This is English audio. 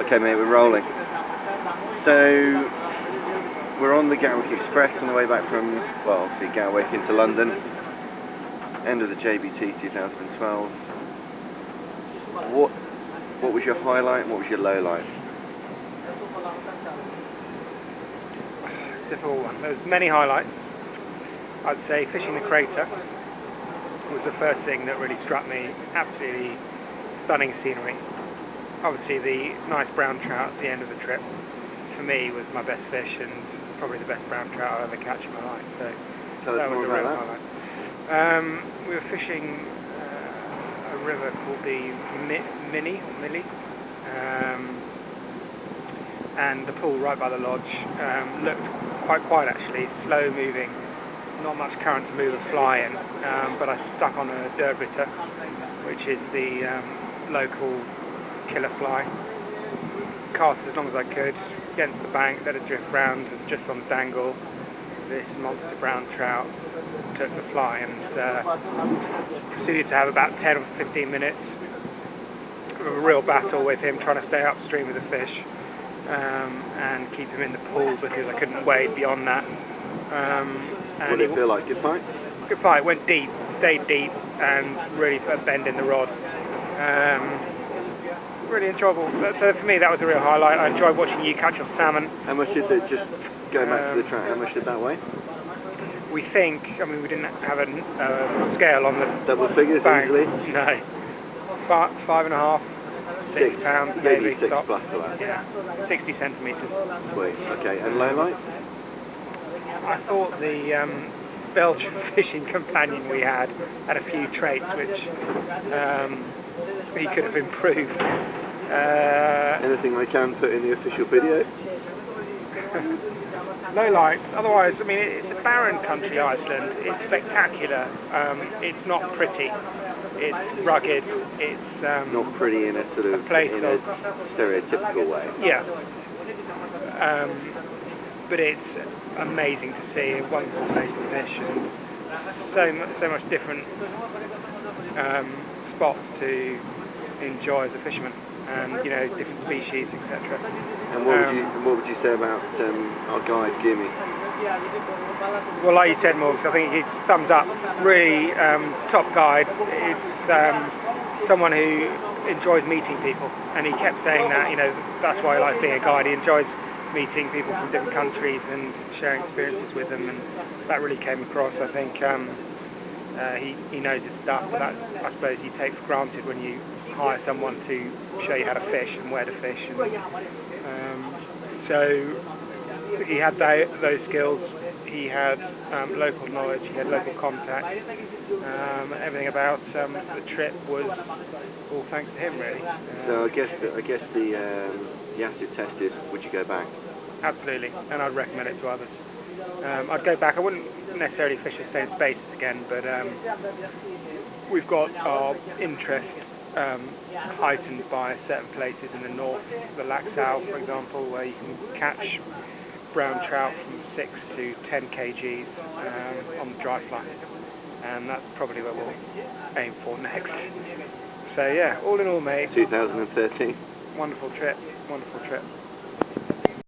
Okay, mate, we're rolling. So, we're on the Gatwick Express on the way back from, well, obviously Gatwick into London. End of the JBT 2012. What was your highlight and what was your low light? Difficult one. There's many highlights. I'd say fishing the crater was the first thing that really struck me. Absolutely stunning scenery. Obviously the nice brown trout at the end of the trip, for me, was my best fish and probably the best brown trout I'll ever catch in my life. So that was a real highlight. We were fishing a river called the Millie, and the pool right by the lodge looked quite quiet actually, slow moving, not much current to move a fly in, but I stuck on a derbitor, which is the local killer fly. Cast as long as I could against the bank, let it drift round, and just on the dangle this monster brown trout took the fly and proceeded to have about 10 or 15 minutes of a real battle with him, trying to stay upstream with the fish and keep him in the pool because I couldn't wade beyond that. What did it feel like? Good fight? Good fight. Went deep, stayed deep, and really put a bend in the rod. Really enjoyable. So for me, that was a real highlight. I enjoyed watching you catch your salmon. How much did it, just go back to the track, how much did that weigh? We think, I mean, we didn't have a scale on the double figures bank. Usually? No. 5.5, 6 pounds maybe. 6 plus for that. Yeah, 60 centimetres. Sweet, okay, and low light? I thought the Belgian fishing companion we had a few traits which he could have improved. Anything I can put in the official video? Low lights. Otherwise, I mean, it's a barren country, Iceland. It's spectacular. It's not pretty. It's rugged. It's not pretty in a sort of a stereotypical way. Yeah. But it's amazing to see. A wonderful place to fish, and so much different spots to enjoy as a fisherman, and different species, etc. And what would you say about our guide Jimmy? Well, like you said, Morgs, I think he sums up really top guide. It's someone who enjoys meeting people, and he kept saying that. That's why he likes being a guide. He enjoys meeting people from different countries and sharing experiences with them, and that really came across. I think he knows his stuff, but that, I suppose, you take for granted when you hire someone to show you how to fish and where to fish. So he had those skills. He had local knowledge. He had local contact. Everything about the trip was all thanks to him, really. So I guess the acid test is, would you go back? Absolutely, and I'd recommend it to others. I'd go back. I wouldn't necessarily fish the same spaces again, but we've got our interest heightened by certain places in the north, the Laxal, for example, where you can catch brown trout from 6 to 10 kgs on the dry fly, and that's probably where we'll aim for next. So yeah, all in all, mate, 2013. wonderful trip.